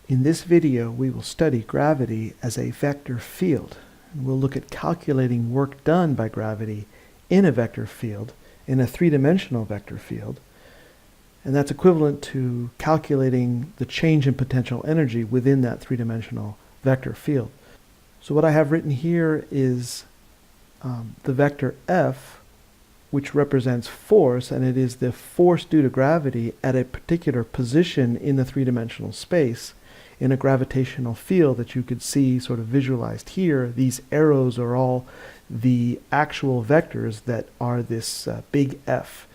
In this video, we will study gravity as a vector field. And we'll look at calculating work done by gravity in a vector field, in a three-dimensional vector field. And that's equivalent to calculating the change in potential energy within that three-dimensional vector field. So what I have written here is the vector F, which represents force, and it is the force due to gravity at a particular position in the three-dimensional space in a gravitational field that you could see sort of visualized here. These arrows are all the actual vectors that are this big F.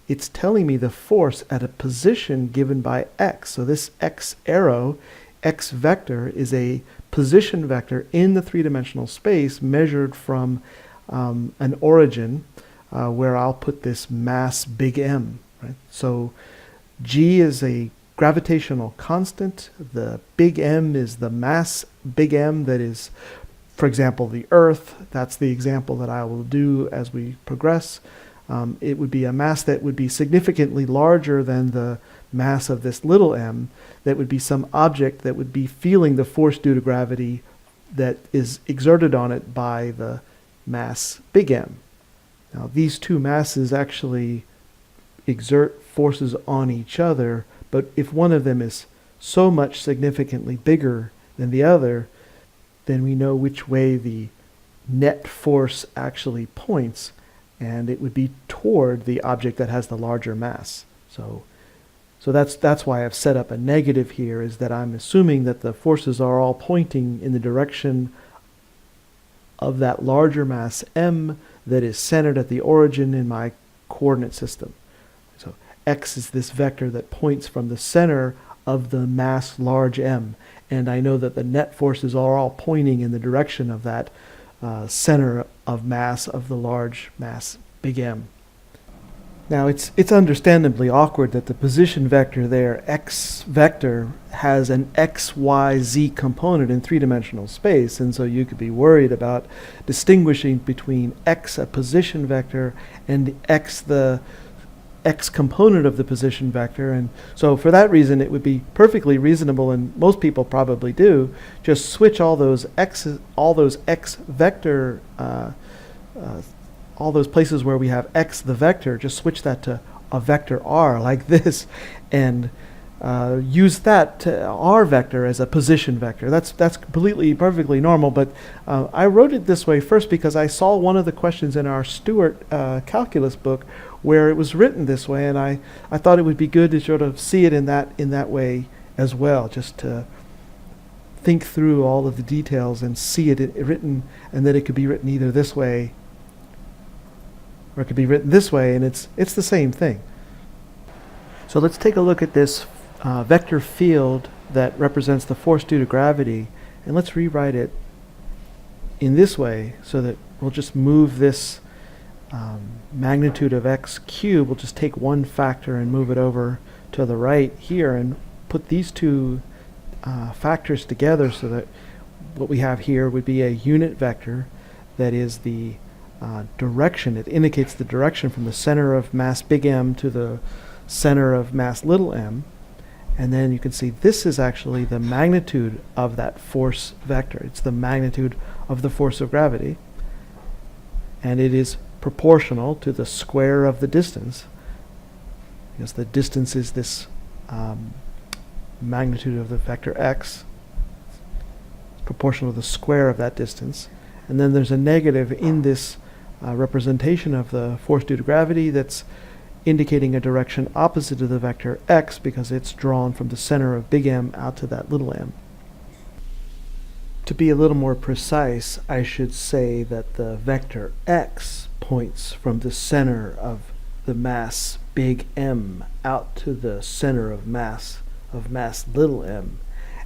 It's telling me the force at a position given by x. So this x arrow, x vector, is a position vector in the three-dimensional space measured from an origin where I'll put this mass big M. Right? So G is a gravitational constant. The big M is the mass big M that is, for example, the Earth. That's the example that I will do as we progress. It would be a mass that would be significantly larger than the mass of this little m. That would be some object that would be feeling the force due to gravity that is exerted on it by the mass big M. Now these two masses actually exert forces on each other, but if one of them is so much significantly bigger than the other, then we know which way the net force actually points, and it would be toward the object that has the larger mass. So that's why I've set up a negative here, is that I'm assuming that the forces are all pointing in the direction of that larger mass m that is centered at the origin in my coordinate system. So x is this vector that points from the center of the mass large M, and I know that the net forces are all pointing in the direction of that center of mass of the large mass big M. Now it's understandably awkward that the position vector there, x vector, has an x, y, z component in three-dimensional space, and so you could be worried about distinguishing between x, a position vector, and x, the x component of the position vector. And so for that reason it would be perfectly reasonable, and most people probably do, just switch all those x vector all those places where we have x the vector, just switch that to a vector r like this, and use that r vector as a position vector. That's completely perfectly normal, but I wrote it this way first because I saw one of the questions in our Stewart calculus book where it was written this way, and I thought it would be good to sort of see it in that way as well, just to think through all of the details and see it written, and that it could be written either this way or it could be written this way, and it's the same thing. So let's take a look at this vector field that represents the force due to gravity, and let's rewrite it in this way so that we'll just move this magnitude of x cubed. We'll just take one factor and move it over to the right here and put these two factors together so that what we have here would be a unit vector that is the direction. It indicates the direction from the center of mass big M to the center of mass little m. And then you can see this is actually the magnitude of that force vector. It's the magnitude of the force of gravity. And it is proportional to the square of the distance, because the distance is this magnitude of the vector x. It's proportional to the square of that distance. And then there's a negative in this representation of the force due to gravity that's indicating a direction opposite to the vector x, because it's drawn from the center of big M out to that little m. To be a little more precise, I should say that the vector x points from the center of the mass big M out to the center of mass little m,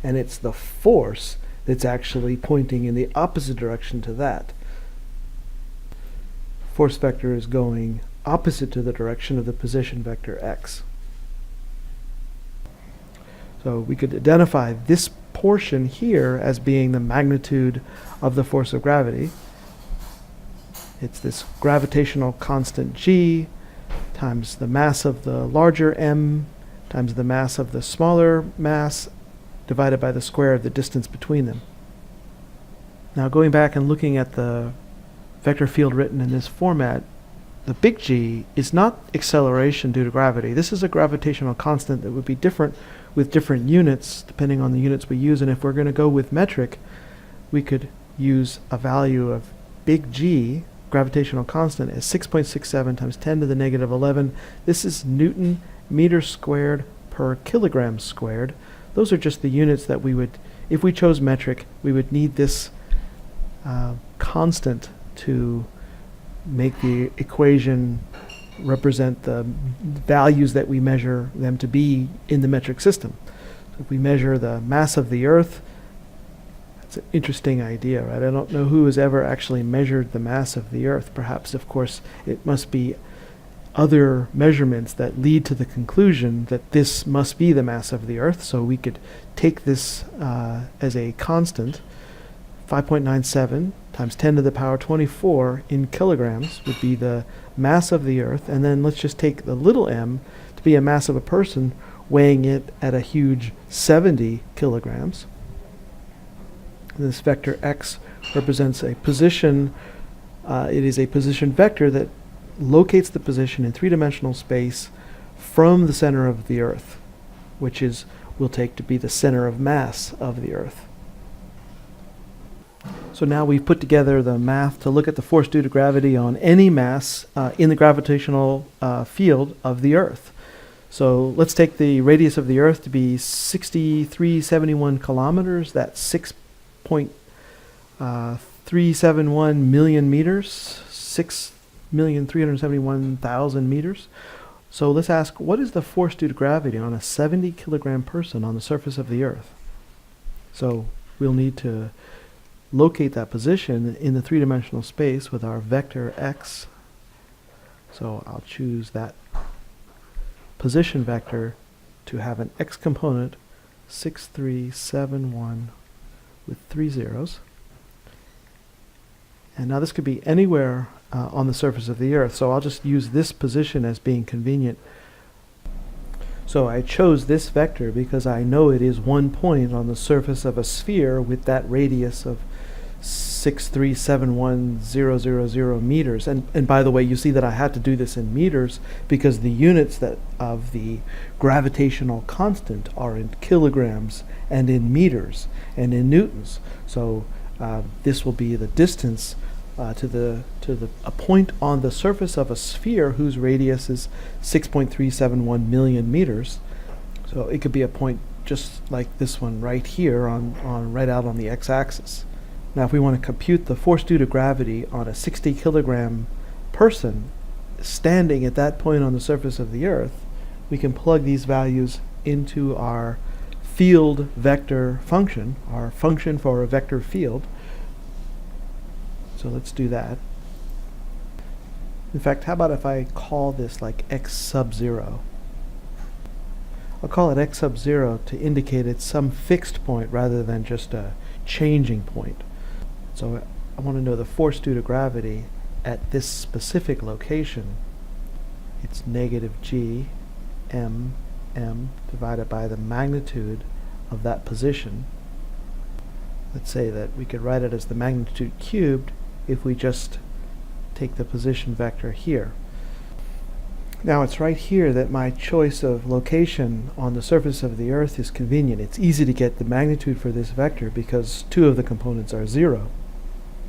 and it's the force that's actually pointing in the opposite direction to that. Force vector is going opposite to the direction of the position vector x. So we could identify this portion here as being the magnitude of the force of gravity. It's this gravitational constant g times the mass of the larger m times the mass of the smaller mass divided by the square of the distance between them. Now going back and looking at the vector field written in this format, the big G is not acceleration due to gravity. This is a gravitational constant that would be different with different units depending on the units we use, and if we're going to go with metric, we could use a value of big G, gravitational constant, as 6.67 times 10 to the negative 11. This is Newton meters squared per kilogram squared. Those are just the units that we would, if we chose metric, we would need this constant to make the equation represent the values that we measure them to be in the metric system. So if we measure the mass of the Earth, that's an interesting idea, right? I don't know who has ever actually measured the mass of the Earth. Perhaps, of course, it must be other measurements that lead to the conclusion that this must be the mass of the Earth. So we could take this as a constant. 5.97 times 10 to the power 24 in kilograms would be the mass of the Earth, and then let's just take the little m to be a mass of a person, weighing it at a huge 70 kilograms. This vector x represents a position. It is a position vector that locates the position in three-dimensional space from the center of the Earth, which is we'll take to be the center of mass of the Earth. So now we've put together the math to look at the force due to gravity on any mass in the gravitational field of the Earth. So let's take the radius of the Earth to be 6,371 kilometers. That's 6.371 million meters, 6,371,000 meters. So let's ask, what is the force due to gravity on a 70 kilogram person on the surface of the Earth? So we'll need to locate that position in the three-dimensional space with our vector x. So I'll choose that position vector to have an x component, 6,371 with 3 zeros. And now this could be anywhere on the surface of the Earth, so I'll just use this position as being convenient. So I chose this vector because I know it is one point on the surface of a sphere with that radius of 6,371,000 meters. And by the way, you see that I had to do this in meters because the units that of the gravitational constant are in kilograms and in meters and in newtons. So this will be the distance to a point on the surface of a sphere whose radius is 6.371 million meters. So it could be a point just like this one right here on right out on the x-axis. Now if we want to compute the force due to gravity on a 60 kilogram person standing at that point on the surface of the Earth, we can plug these values into our field vector function, our function for a vector field. So let's do that. In fact, how about if I call this like x sub 0? I'll call it x sub 0 to indicate it's some fixed point rather than just a changing point. So I want to know the force due to gravity at this specific location. It's negative g m divided by the magnitude of that position. Let's say that we could write it as the magnitude cubed if we just take the position vector here. Now it's right here that my choice of location on the surface of the Earth is convenient. It's easy to get the magnitude for this vector because two of the components are 0.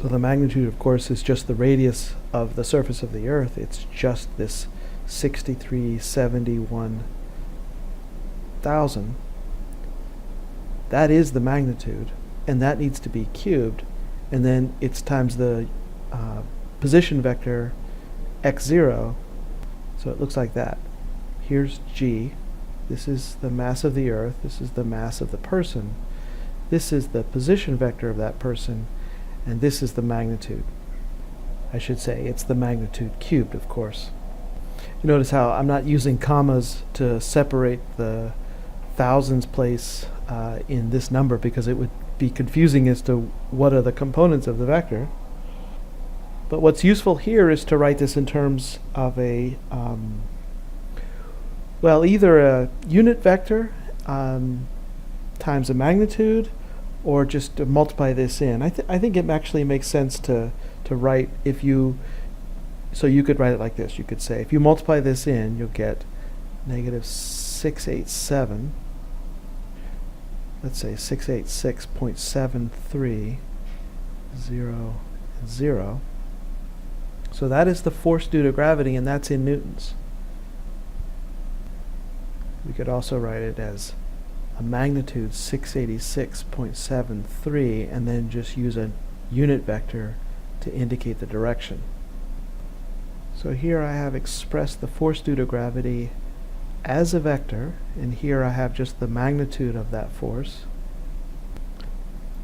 So the magnitude, of course, is just the radius of the surface of the Earth. It's just this 6,371,000. That is the magnitude, and that needs to be cubed, and then it's times the position vector x0. So it looks like that. Here's g. This is the mass of the Earth. This is the mass of the person. This is the position vector of that person, and this is the magnitude. I should say it's the magnitude cubed, of course. You notice how I'm not using commas to separate the thousands place in this number because it would be confusing as to what are the components of the vector. But what's useful here is to write this in terms of a, well, either a unit vector times the magnitude, or just to multiply this in. I think it actually makes sense to write so you could write it like this. You could say if you multiply this in, you'll get negative 687, let's say 686.730, 0, 0. So that is the force due to gravity, and that's in newtons. We could also write it as a magnitude 686.73, and then just use a unit vector to indicate the direction. So here I have expressed the force due to gravity as a vector, and here I have just the magnitude of that force.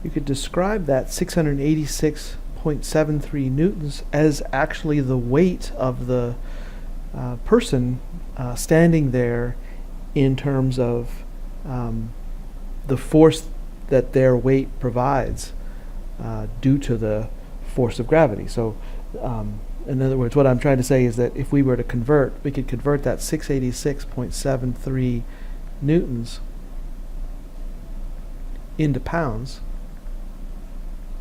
You could describe that 686.73 newtons as actually the weight of the person standing there in terms of the force that their weight provides due to the force of gravity. So in other words, what I'm trying to say is that if we were to convert, we could convert that 686.73 newtons into pounds.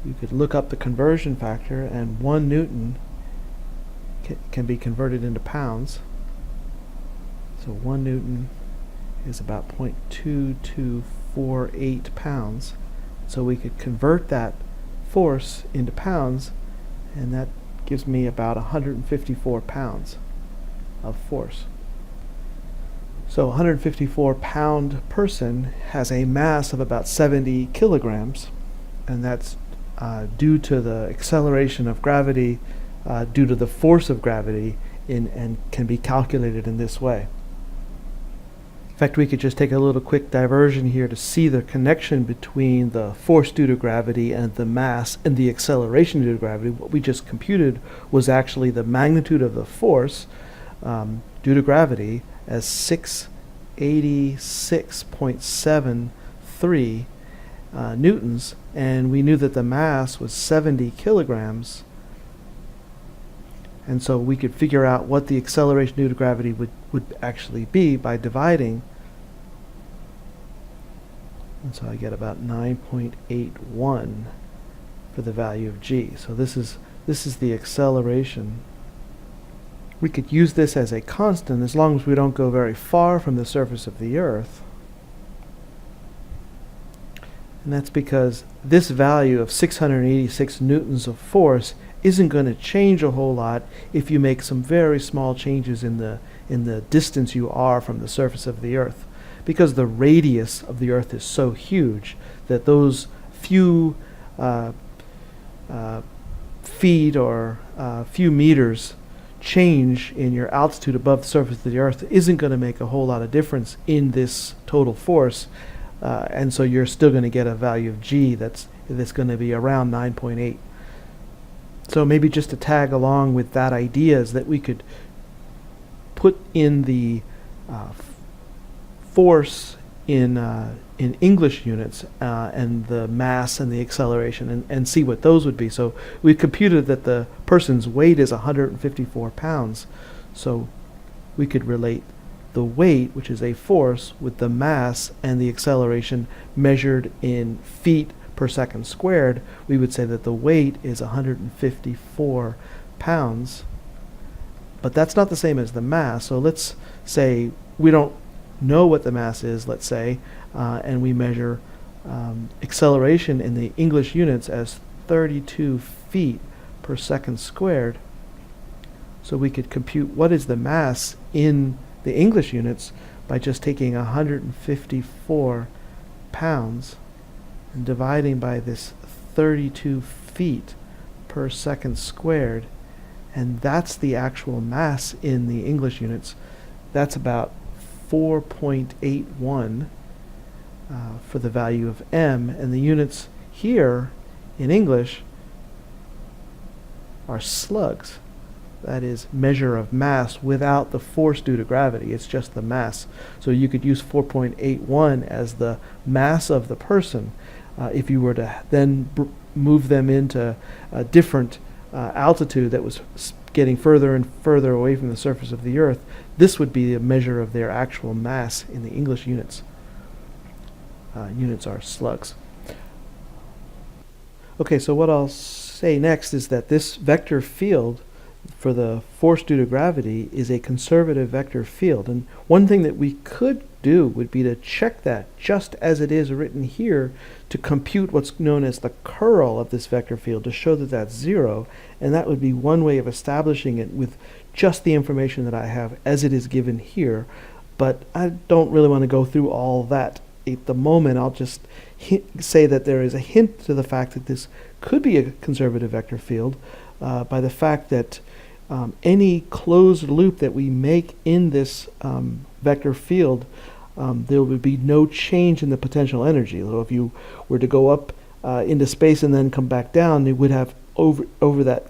You could look up the conversion factor, and 1 newton can be converted into pounds. So 1 newton is about 0.2248 pounds. So we could convert that force into pounds, and that gives me about 154 pounds of force. So a 154 pound person has a mass of about 70 kilograms, and that's due to the acceleration of gravity, due to the force of gravity, and can be calculated in this way. In fact, we could just take a little quick diversion here to see the connection between the force due to gravity and the mass and the acceleration due to gravity. What we just computed was actually the magnitude of the force due to gravity as 686.73 newtons, and we knew that the mass was 70 kilograms. And so we could figure out what the acceleration due to gravity would actually be by dividing. And so I get about 9.81 for the value of g. So this is the acceleration. We could use this as a constant as long as we don't go very far from the surface of the Earth. And that's because this value of 686 newtons of force isn't going to change a whole lot if you make some very small changes in the distance you are from the surface of the Earth, because the radius of the Earth is so huge that those few feet or few meters change in your altitude above the surface of the Earth isn't going to make a whole lot of difference in this total force, and so you're still going to get a value of g that's going to be around 9.8. So maybe just to tag along with that idea is that we could put in the force in English units and the mass and the acceleration and see what those would be. So we computed that the person's weight is 154 pounds. So we could relate the weight, which is a force, with the mass and the acceleration measured in feet per second squared. We would say that the weight is 154 pounds, but that's not the same as the mass. So let's say we don't know what the mass is, let's say, and we measure acceleration in the English units as 32 feet per second squared. So we could compute what is the mass in the English units by just taking 154 pounds and dividing by this 32 feet per second squared, and that's the actual mass in the English units. That's about 4.81 for the value of m, and the units here in English are slugs. That is measure of mass without the force due to gravity. It's just the mass. So you could use 4.81 as the mass of the person. If you were to then move them into a different altitude that was getting further and further away from the surface of the Earth, this would be a measure of their actual mass in the English units. units are slugs. Okay, so what I'll say next is that this vector field for the force due to gravity is a conservative vector field. And one thing that we could do would be to check that just as it is written here to compute what's known as the curl of this vector field to show that that's 0. And that would be one way of establishing it with just the information that I have as it is given here. But I don't really want to go through all that at the moment. I'll just say that there is a hint to the fact that this could be a conservative vector field by the fact that any closed loop that we make in this vector field, there would be no change in the potential energy. So if you were to go up into space and then come back down, you would have over that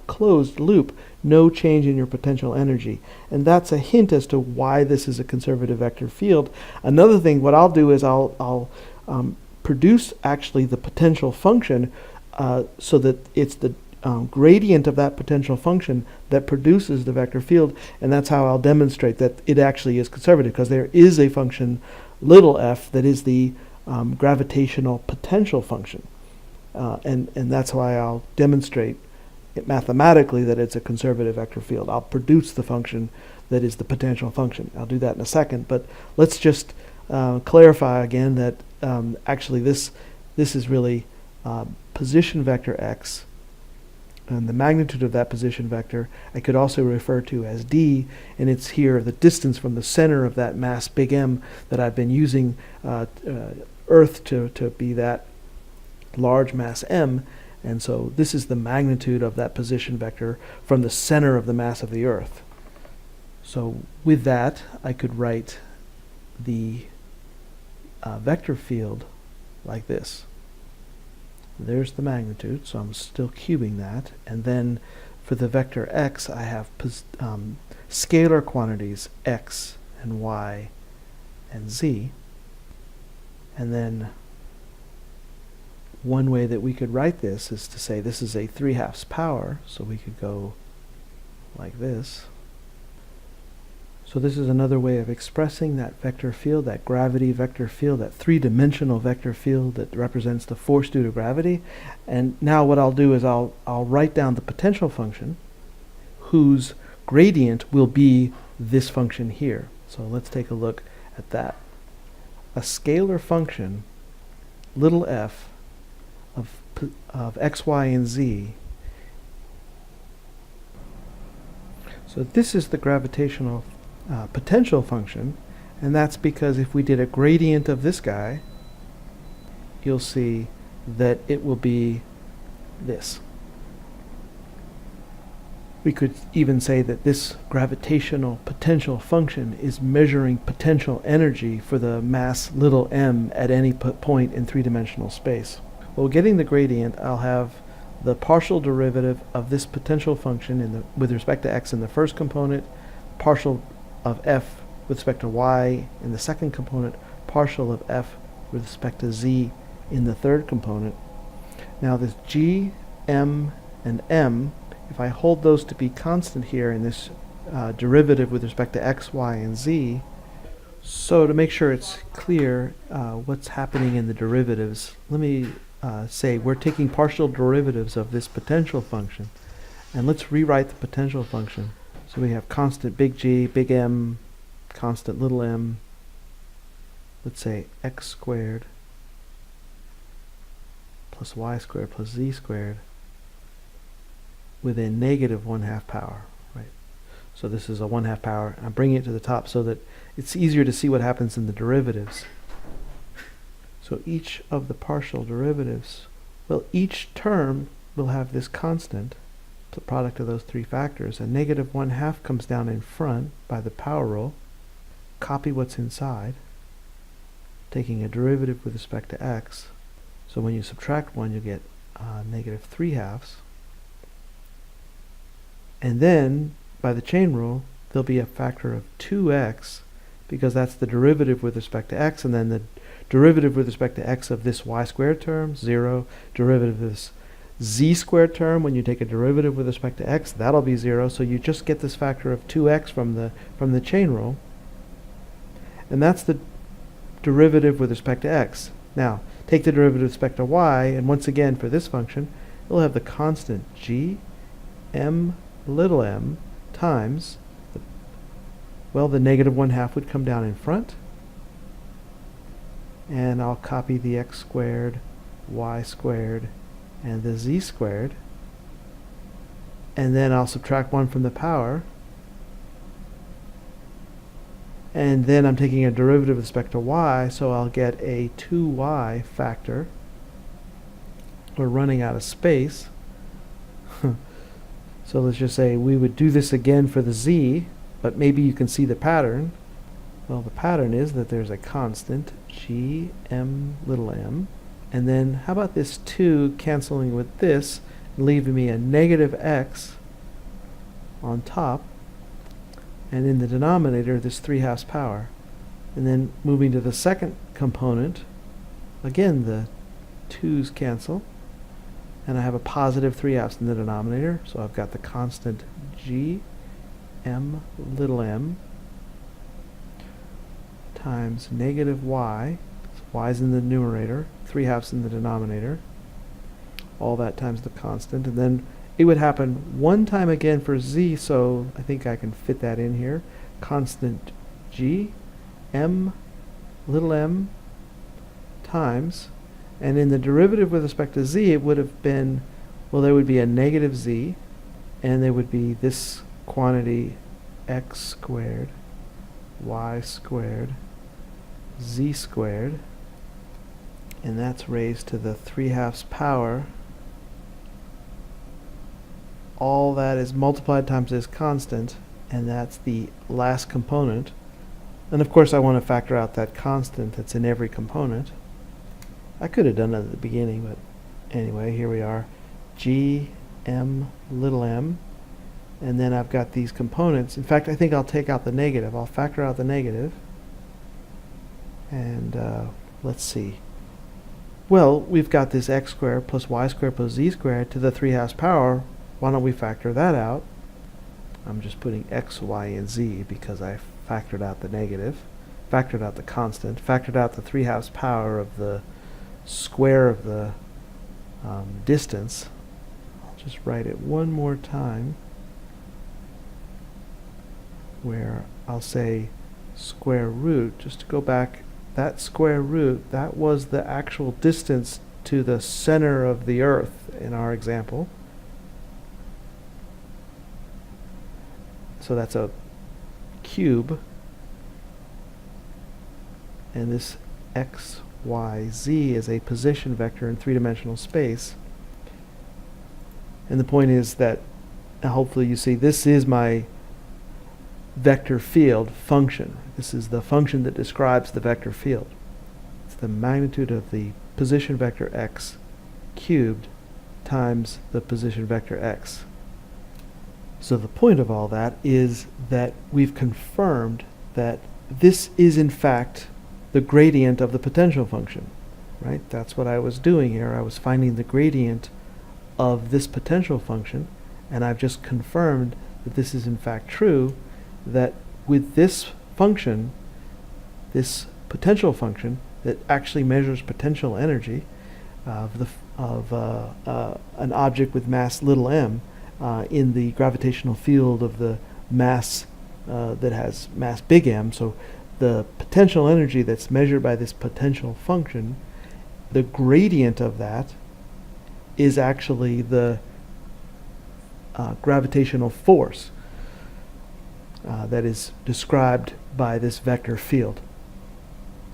closed loop no change in your potential energy. And that's a hint as to why this is a conservative vector field. Another thing, what I'll do is I'll produce actually the potential function so that it's the gradient of that potential function that produces the vector field, and that's how I'll demonstrate that it actually is conservative, because there is a function, little f, that is the gravitational potential function. And that's why I'll demonstrate it mathematically that it's a conservative vector field. I'll produce the function that is the potential function. I'll do that in a second, but let's just clarify again that actually this is really position vector x, and the magnitude of that position vector I could also refer to as d, and it's here the distance from the center of that mass big M that I've been using Earth to be that large mass M, and so this is the magnitude of that position vector from the center of the mass of the Earth. So with that I could write the vector field like this. There's the magnitude, so I'm still cubing that. And then for the vector x, I have scalar quantities x and y and z. And then one way that we could write this is to say this is a 3/2 power, so we could go like this. So this is another way of expressing that vector field, that gravity vector field, that three-dimensional vector field that represents the force due to gravity. And now what I'll do is I'll write down the potential function whose gradient will be this function here. So let's take a look at that. A scalar function, little f, of x, y, and z. So this is the gravitational potential function, and that's because if we did a gradient of this guy, you'll see that it will be this. We could even say that this gravitational potential function is measuring potential energy for the mass little m at any point in three-dimensional space. Well, getting the gradient, I'll have the partial derivative of this potential function with respect to x in the first component, partial of f with respect to y in the second component, partial of f with respect to z in the third component. Now this g, m, and m, if I hold those to be constant here in this derivative with respect to x, y, and z, so to make sure it's clear what's happening in the derivatives, let me say we're taking partial derivatives of this potential function, and let's rewrite the potential function. So we have constant big G, big M, constant little m, let's say x squared plus y squared plus z squared with a negative 1/2 power, right? So this is a 1/2 power. I'm bringing it to the top so that it's easier to see what happens in the derivatives. So each of the partial derivatives, well, each term will have this constant, the product of those three factors, and negative 1/2 comes down in front by the power rule. Copy what's inside, taking a derivative with respect to x. So when you subtract 1, you get negative 3/2. And then, by the chain rule, there'll be a factor of 2x, because that's the derivative with respect to x, and then the derivative with respect to x of this y squared term, 0, derivative of this z squared term, when you take a derivative with respect to x, that'll be 0, so you just get this factor of 2x from the chain rule. And that's the derivative with respect to x. Now, take the derivative with respect to y, and once again, for this function, it'll have the constant g m little m times, the negative 1/2 would come down in front, and I'll copy the x squared, y squared, and the z squared, and then I'll subtract 1 from the power, and then I'm taking a derivative with respect to y, so I'll get a 2y factor. We're running out of space. So let's just say we would do this again for the z, but maybe you can see the pattern. Well, the pattern is that there's a constant g m little m, and then how about this 2 canceling with this, leaving me a negative x on top, and in the denominator this 3/2 power. And then moving to the second component, again the 2's cancel, and I have a positive 3/2 in the denominator, so I've got the constant g m little m times negative y, so y's in the numerator, 3/2 in the denominator, all that times the constant, and then it would happen one time again for z, so I think I can fit that in here. Constant g m little m times, and in the derivative with respect to z, it would have been, well, there would be a negative z, and there would be this quantity x squared, y squared, z squared, and that's raised to the 3/2 power. All that is multiplied times this constant, and that's the last component. And of course I want to factor out that constant that's in every component. I could have done it at the beginning, but anyway, here we are. G m little m, and then I've got these components. In fact, I think I'll take out the negative. I'll factor out the negative, and let's see. Well, we've got this x squared plus y squared plus z squared to the 3/2 power. Why don't we factor that out? I'm just putting x, y, and z because I factored out the negative, factored out the constant, factored out the 3/2 power of the square of the distance. I'll just write it one more time, where I'll say square root, just to go back, that square root, that was the actual distance to the center of the earth in our example. So that's a cube, and this x, y, z is a position vector in three-dimensional space. And the point is that, hopefully you see, this is my vector field function. This is the function that describes the vector field. It's the magnitude of the position vector x cubed times the position vector x. So the point of all that is that we've confirmed that this is in fact the gradient of the potential function, right? That's what I was doing here. I was finding the gradient of this potential function, and I've just confirmed that this is in fact true, that with this function, this potential function that actually measures potential energy of an object with mass little m, in the gravitational field of the mass that has mass big M. So the potential energy that's measured by this potential function, the gradient of that is actually the gravitational force that is described by this vector field.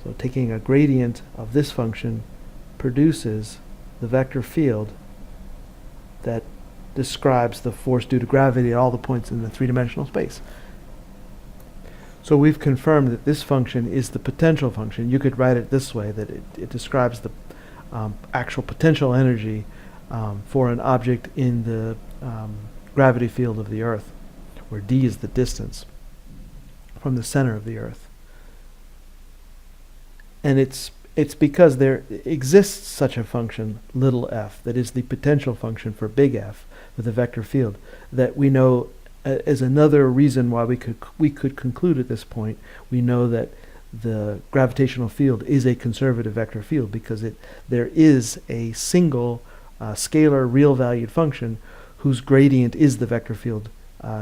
So taking a gradient of this function produces the vector field that describes the force due to gravity at all the points in the three-dimensional space. So we've confirmed that this function is the potential function. You could write it this way, that it describes the actual potential energy for an object in the gravity field of the Earth, where d is the distance from the center of the Earth. And it's because there exists such a function, little f, that is the potential function for big F with a vector field, that we know as another reason why we could conclude at this point, we know that the gravitational field is a conservative vector field, because there is a single scalar real-valued function whose gradient is the vector field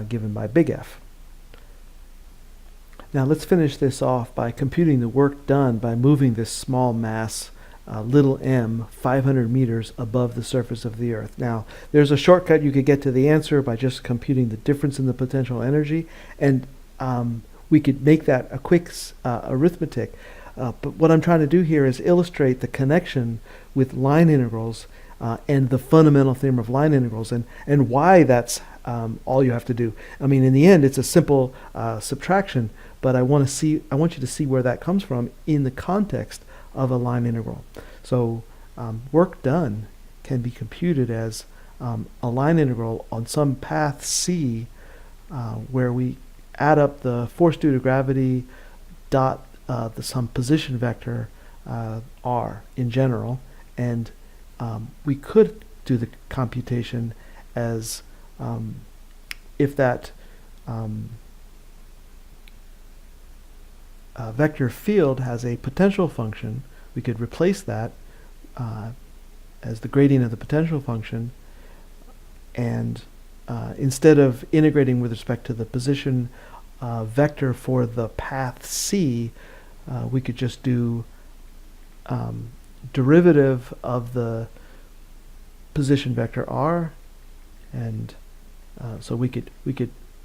given by big F. Now let's finish this off by computing the work done by moving this small mass, little m, 500 meters above the surface of the Earth. Now, there's a shortcut. You could get to the answer by just computing the difference in the potential energy, and we could make that a quick arithmetic. But what I'm trying to do here is illustrate the connection with line integrals and the fundamental theorem of line integrals, and why that's all you have to do. I mean, in the end, it's a simple subtraction, but I want you to see where that comes from in the context of a line integral. So work done can be computed as a line integral on some path C, where we add up the force due to gravity dot some position vector r in general, and we could do the computation as if that vector field has a potential function, we could replace that as the gradient of the potential function, and instead of integrating with respect to the position vector for the path C, we could just do derivative of the position vector r, and so we could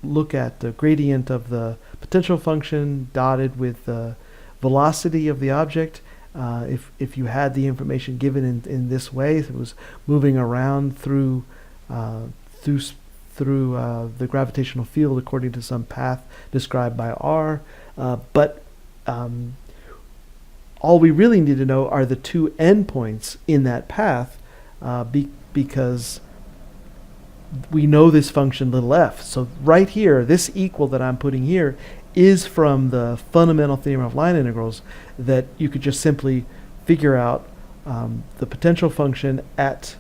look at the gradient of the potential function dotted with the velocity of the object. If you had the information given in this way, if it was moving around through the gravitational field according to some path described by r, but all we really need to know are the two endpoints in that path, because we know this function little f. So right here, this equal that I'm putting here is from the fundamental theorem of line integrals, that you could just simply figure out the potential function at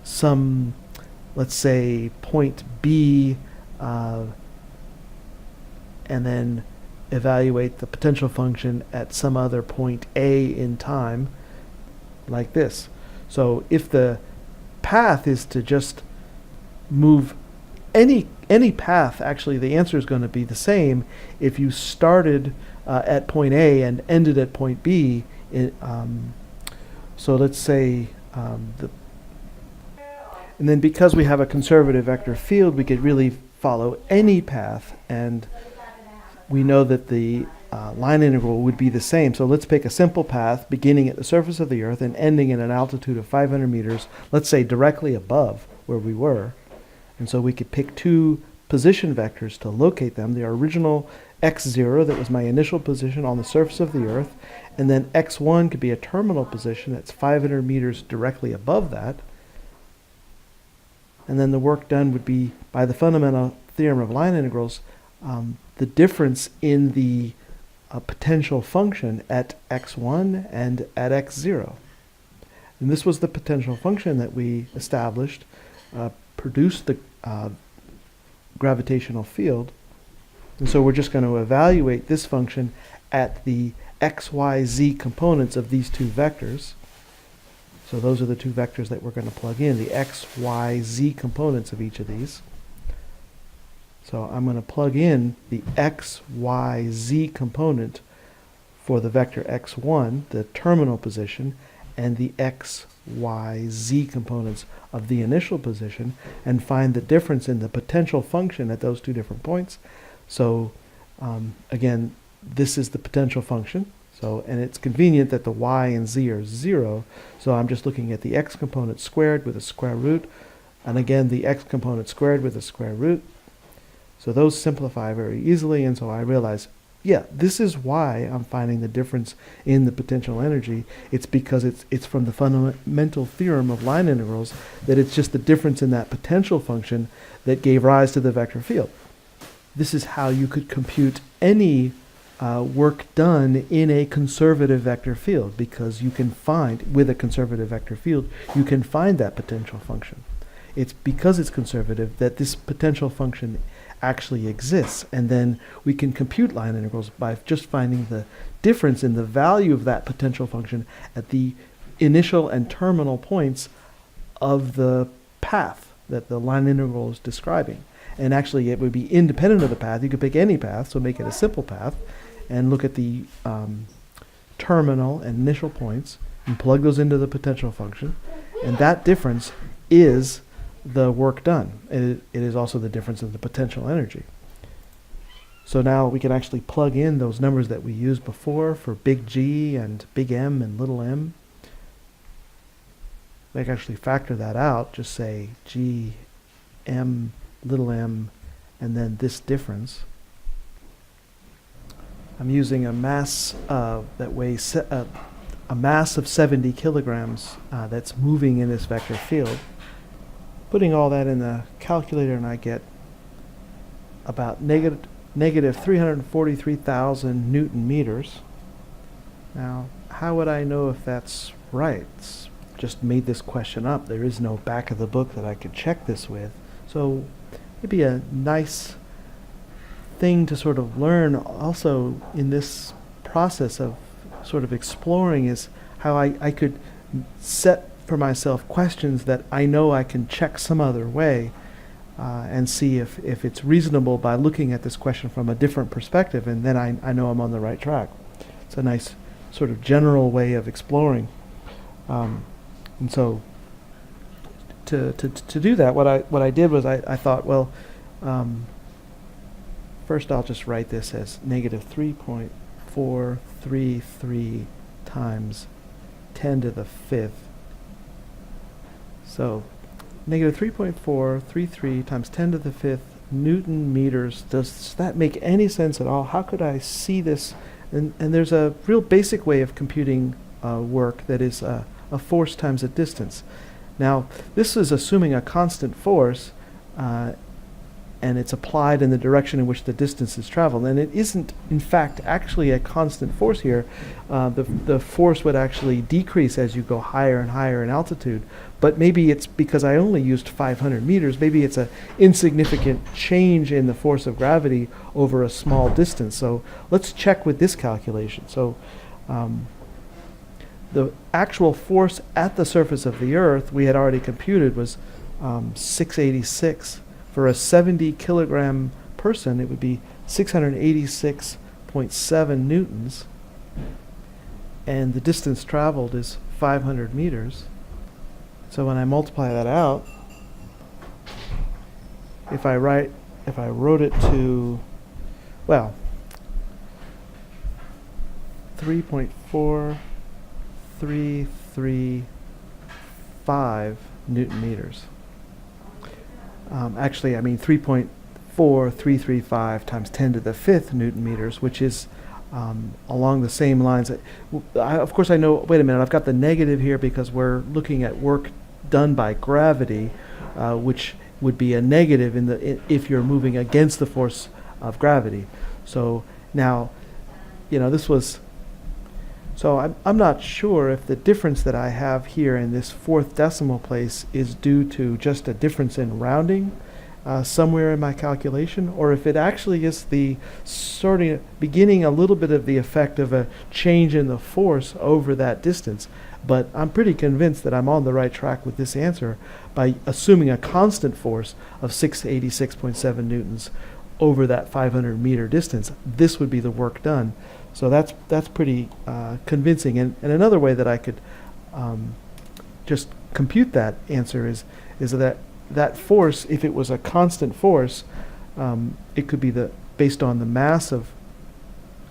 some, let's say, point B, and then evaluate the potential function at some other point A in time, like this. So if the path is to just move any path, actually the answer is going to be the same if you started at point A and ended at point B. So let's say and then because we have a conservative vector field, we could really follow any path, and we know that the line integral would be the same. So let's pick a simple path beginning at the surface of the Earth and ending at an altitude of 500 meters, let's say directly above where we were. And so we could pick two position vectors to locate them. The original x0, that was my initial position on the surface of the Earth, and then x1 could be a terminal position that's 500 meters directly above that. And then the work done would be, by the fundamental theorem of line integrals, the difference in the potential function at x1 and at x0. And this was the potential function that we established, produced the gravitational field. And so we're just going to evaluate this function at the x, y, z components of these two vectors. So those are the two vectors that we're going to plug in, the x, y, z components of each of these. So I'm going to plug in the x, y, z component for the vector x1, the terminal position, and the x, y, z components of the initial position, and find the difference in the potential function at those two different points. So again, this is the potential function. So, and it's convenient that the y and z are 0. So I'm just looking at the x component squared with a square root, and again the x component squared with a square root. So those simplify very easily, and so I realize, yeah, this is why I'm finding the difference in the potential energy. It's because it's from the fundamental theorem of line integrals, that it's just the difference in that potential function that gave rise to the vector field. This is how you could compute any work done in a conservative vector field, because you can find, with a conservative vector field, you can find that potential function. It's because it's conservative that this potential function actually exists. And then we can compute line integrals by just finding the difference in the value of that potential function at the initial and terminal points of the path that the line integral is describing. And actually it would be independent of the path. You could pick any path, so make it a simple path, and look at the terminal and initial points and plug those into the potential function. And that difference is the work done. It is also the difference in the potential energy. So now we can actually plug in those numbers that we used before for big G and big M and little m. I can actually factor that out, just say G, M, little m, and then this difference. I'm using a mass that weighs a mass of 70 kilograms that's moving in this vector field. Putting all that in the calculator, and I get about negative 343,000 Newton meters. Now, how would I know if that's right? Just made this question up. There is no back of the book that I could check this with. So it'd be a nice thing to sort of learn also in this process of sort of exploring, is how I could set for myself questions that I know I can check some other way and see if it's reasonable by looking at this question from a different perspective, and then I know I'm on the right track. It's a nice sort of general way of exploring. And so to do that, what I did was I thought, well, first I'll just write this as negative 3.433 times 10 to the fifth. So negative 3.433 times 10 to the fifth Newton meters. Does that make any sense at all? How could I see this? And there's a real basic way of computing work that is a force times a distance. Now, this is assuming a constant force, and it's applied in the direction in which the distance is traveled. And it isn't, in fact, actually a constant force here. The force would actually decrease as you go higher and higher in altitude. But maybe it's because I only used 500 meters. Maybe it's an insignificant change in the force of gravity over a small distance. So let's check with this calculation. So the actual force at the surface of the Earth we had already computed was 686. For a 70 kilogram person, it would be 686.7 newtons, and the distance traveled is 500 meters. So when I multiply that out, if I wrote it to, well, 3.4335 Newton meters. Actually, I mean 3.4335 times 10 to the fifth Newton meters, which is along the same lines. Of course, I know, wait a minute, I've got the negative here because we're looking at work done by gravity, which would be a negative if you're moving against the force of gravity. So now, this was, so I'm not sure if the difference that I have here in this fourth decimal place is due to just a difference in rounding somewhere in my calculation, or if it actually is the sort of beginning a little bit of the effect of a change in the force over that distance. But I'm pretty convinced that I'm on the right track with this answer by assuming a constant force of 686.7 newtons over that 500 meter distance. This would be the work done. So that's pretty convincing. And another way that I could just compute that answer is that force, if it was a constant force, it could be based on the mass of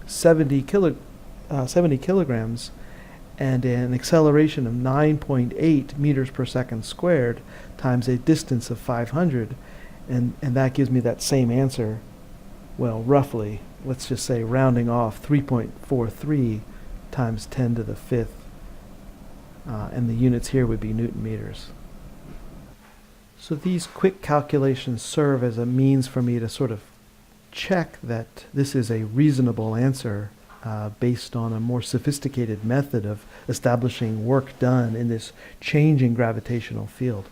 70 kilograms and an acceleration of 9.8 meters per second squared times a distance of 500, and that gives me that same answer. Well, roughly, let's just say, rounding off, 3.43 times 10 to the fifth, and the units here would be Newton meters. So these quick calculations serve as a means for me to sort of check that this is a reasonable answer based on a more sophisticated method of establishing work done in this changing gravitational field.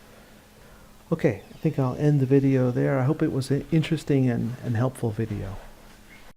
Okay, think I'll end the video there. I hope it was an interesting and helpful video.